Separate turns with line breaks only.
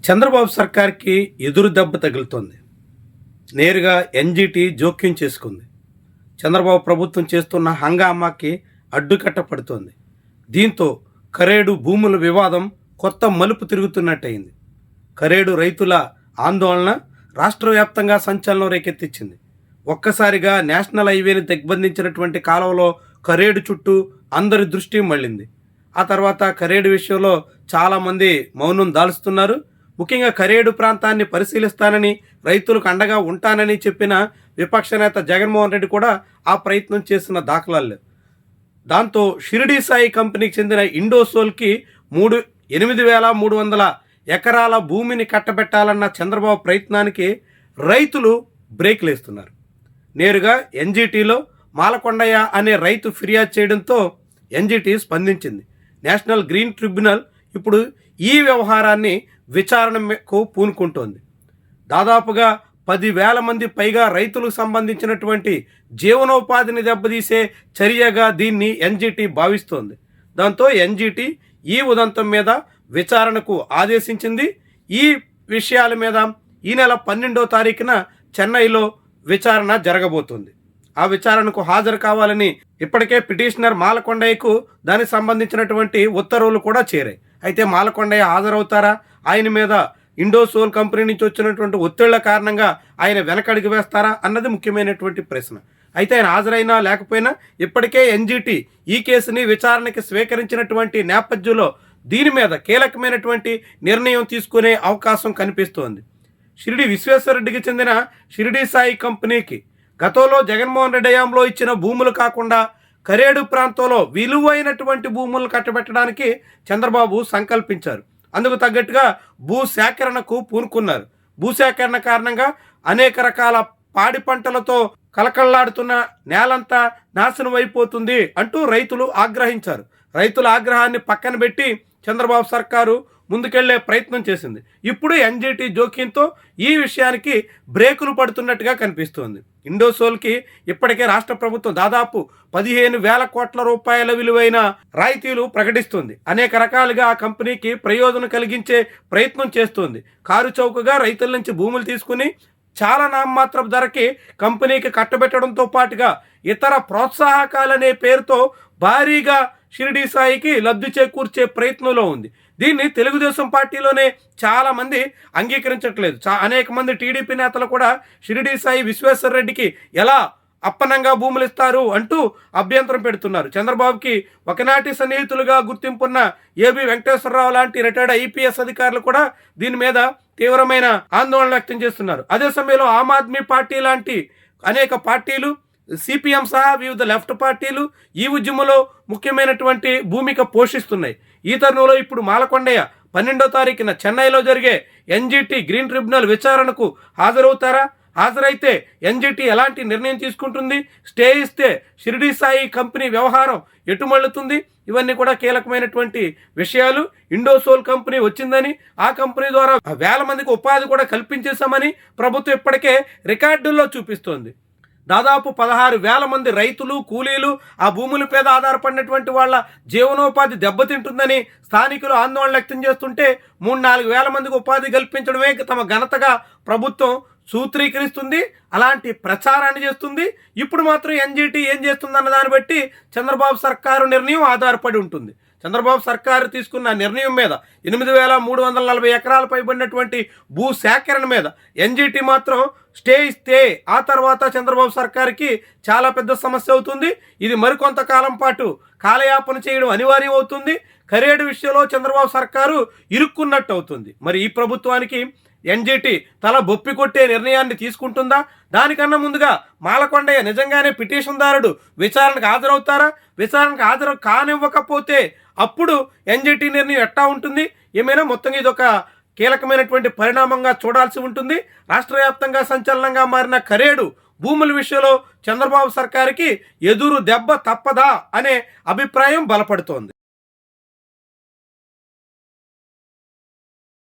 చంద్రబాబు సర్కార్కి ఎదురు దెబ్బ తగులుతోంది. నేరుగా ఎన్జీటీ జోక్యం చేసుకుంది. చంద్రబాబు ప్రభుత్వం చేస్తున్న హంగామాకి అడ్డుకట్ట పడుతోంది. దీంతో కరేడు భూముల వివాదం కొత్త మలుపు తిరుగుతున్నట్టయింది. కరేడు రైతుల ఆందోళన రాష్ట్ర వ్యాప్తంగా సంచలనం రేకెత్తించింది. ఒక్కసారిగా నేషనల్ హైవేని దిగ్బంధించినటువంటి కాలంలో కరేడు చుట్టూ అందరి దృష్టి మళ్ళింది. ఆ తర్వాత కరేడు విషయంలో చాలామంది మౌనం దాల్స్తున్నారు. ముఖ్యంగా కరేడు ప్రాంతాన్ని పరిశీలిస్తానని, రైతులకు అండగా ఉంటానని చెప్పిన విపక్ష నేత జగన్మోహన్ రెడ్డి కూడా ఆ ప్రయత్నం చేసిన దాఖలాలు. దాంతో షిరిడి సాయి కంపెనీకి చెందిన ఇండోసోల్కి 8,300 ఎకరాల భూమిని కట్టబెట్టాలన్న చంద్రబాబు ప్రయత్నానికి రైతులు బ్రేక్లు వేస్తున్నారు. నేరుగా ఎన్జీటీలో మాలకొండయ్య అనే రైతు ఫిర్యాదు చేయడంతో ఎన్జీటీ స్పందించింది. నేషనల్ గ్రీన్ ట్రిబ్యునల్ ఇప్పుడు ఈ వ్యవహారాన్ని విచారణకు పూనుకుంటోంది. దాదాపుగా 10,000 మంది పైగా రైతులకు సంబంధించినటువంటి జీవనోపాధిని దెబ్బతీసే చర్యగా దీన్ని ఎన్జీటీ భావిస్తోంది. దాంతో ఎన్జీటీ ఈ ఉదంతం మీద విచారణకు ఆదేశించింది. ఈ విషయాల మీద ఈ నెల 12వ తారీఖున చెన్నైలో విచారణ జరగబోతుంది. ఆ విచారణకు హాజరు కావాలని ఇప్పటికే పిటిషనర్ మాలకొండయ్యకు దానికి సంబంధించినటువంటి ఉత్తర్వులు కూడా చేరాయి. అయితే మాలకొండయ్య హాజరవుతారా, ఆయన మీద ఇండోసోల్ కంపెనీ నుంచి వచ్చినటువంటి ఒత్తిళ్ల కారణంగా ఆయన వెనకడుగు వేస్తారా అన్నది ముఖ్యమైనటువంటి ప్రశ్న. అయితే ఆయన హాజరైనా లేకపోయినా ఇప్పటికే ఎన్జీటీ ఈ కేసుని విచారణకి స్వీకరించినటువంటి నేపథ్యంలో దీని మీద కీలకమైనటువంటి నిర్ణయం తీసుకునే అవకాశం కనిపిస్తోంది. షిరిడి విశ్వేశ్వరరెడ్డికి చెందిన షిరిడి సాయి కంపెనీకి గతంలో జగన్మోహన్ రెడ్డి హయాంలో ఇచ్చిన భూములు కాకుండా కరేడు ప్రాంతంలో విలువైనటువంటి భూములను కట్టబెట్టడానికి చంద్రబాబు సంకల్పించారు. అందుకు తగ్గట్టుగా భూసేకరణకు పూనుకున్నారు. భూసేకరణ కారణంగా అనేక రకాల పాడి పంటలతో కలకల్లాడుతున్న నేలంతా నాశనం అయిపోతుంది అంటూ రైతులు ఆగ్రహించారు. రైతుల ఆగ్రహాన్ని పక్కన పెట్టి చంద్రబాబు సర్కారు ముందుకెళ్లే ప్రయత్నం చేసింది. ఇప్పుడు ఎన్జీటీ జోక్యంతో ఈ విషయానికి బ్రేకులు పడుతున్నట్టుగా కనిపిస్తోంది. ఇండోసోల్కి ఇప్పటికే రాష్ట్ర ప్రభుత్వం దాదాపు 15,000 కోట్ల రూపాయల విలువైన రాయితీలు ప్రకటిస్తుంది. అనేక రకాలుగా ఆ కంపెనీకి ప్రయోజనం కలిగించే ప్రయత్నం చేస్తుంది. కారు చౌకగా రైతుల నుంచి భూములు తీసుకుని చాలా నామమాత్రపు ధరకి కంపెనీకి కట్టబెట్టడంతో పాటుగా ఇతర ప్రోత్సాహకాలనే పేరుతో భారీగా షిరిడి సాయికి లబ్ధి చేకూర్చే ప్రయత్నంలో ఉంది. దీన్ని తెలుగుదేశం పార్టీలోనే చాలామంది అంగీకరించట్లేదు. అనేక మంది టీడీపీ నేతలు కూడా షిరిడి సాయి విశ్వేశ్వరరెడ్డికి ఎలా అప్పనంగా భూములు ఇస్తారు అంటూ అభ్యంతరం పెడుతున్నారు. చంద్రబాబుకి ఒకనాటి సన్నిహితులుగా గుర్తింపున్న ఏబి వెంకటేశ్వరరావు లాంటి రిటైర్డ్ ఐపీఎస్ అధికారులు కూడా దీని మీద తీవ్రమైన ఆందోళన వ్యక్తం చేస్తున్నారు. అదే సమయంలో ఆమ్ ఆద్మీ పార్టీ లాంటి అనేక పార్టీలు, సిపిఎం సహా వివిధ లెఫ్ట్ పార్టీలు ఈ ఉద్యమంలో ముఖ్యమైనటువంటి భూమిక పోషిస్తున్నాయి. ఈ తరుణంలో ఇప్పుడు మాలకొండయ్య 12వ తారీఖున చెన్నైలో జరిగే ఎన్జీటీ గ్రీన్ ట్రిబ్యునల్ విచారణకు హాజరవుతారా? హాజరైతే ఎన్జీటీ ఎలాంటి నిర్ణయం తీసుకుంటుంది? స్టే ఇస్తే షిరిడి సాయి కంపెనీ వ్యవహారం ఎటు మళ్ళుతుంది? ఇవన్నీ కూడా కీలకమైనటువంటి విషయాలు. ఇండోసోల్ కంపెనీ వచ్చిందని, ఆ కంపెనీ ద్వారా 1,000 మందికి ఉపాధి కూడా కల్పించేశామని ప్రభుత్వం ఇప్పటికే రికార్డుల్లో చూపిస్తోంది. దాదాపు 16,000 మంది రైతులు, కూలీలు, ఆ భూముల మీద ఆధారపడినటువంటి వాళ్ళ జీవనోపాధి దెబ్బతింటుందని స్థానికులు ఆందోళన వ్యక్తం చేస్తుంటే 3-4 వేల మందికి ఉపాధి కల్పించడమే తమ ఘనతగా ప్రభుత్వం సూత్రీకరిస్తుంది. అలాంటి ప్రచారాన్ని చేస్తుంది. ఇప్పుడు మాత్రం ఎన్జీటీ ఏం చేస్తుందన్న దాన్ని బట్టి చంద్రబాబు సర్కారు నిర్ణయం ఆధారపడి ఉంటుంది. చంద్రబాబు సర్కారు తీసుకున్న నిర్ణయం మీద 8,340 ఎకరాలు పైబడినటువంటి భూ సేకరణ మీద ఎన్జీటీ మాత్రం స్టే ఇస్తే ఆ తర్వాత చంద్రబాబు సర్కారుకి చాలా పెద్ద సమస్య అవుతుంది. ఇది మరికొంతకాలం పాటు కాలయాపన చేయడం అనివార్యం అవుతుంది. కరేడు విషయంలో చంద్రబాబు సర్కారు ఇరుక్కున్నట్టు అవుతుంది. మరి ఈ ప్రభుత్వానికి ఎన్జీటీ తల బొప్పి కొట్టే నిర్ణయాన్ని తీసుకుంటుందా? దానికన్నా ముందుగా మాలకొండయ్య నిజంగానే పిటిషన్దారుడు విచారణకు హాజరవుతారా? విచారణకు హాజరు కానివ్వకపోతే అప్పుడు ఎన్జీటీ నిర్ణయం ఎట్టా ఉంటుంది? ఏమైనా మొత్తంగా ఇదొక కీలకమైనటువంటి పరిణామంగా చూడాల్సి ఉంటుంది. రాష్ట్ర వ్యాప్తంగా సంచలనంగా మారిన కరేడు భూముల విషయంలో చంద్రబాబు సర్కారుకి ఎదురు దెబ్బ తప్పదా అనే అభిప్రాయం బలపడుతోంది.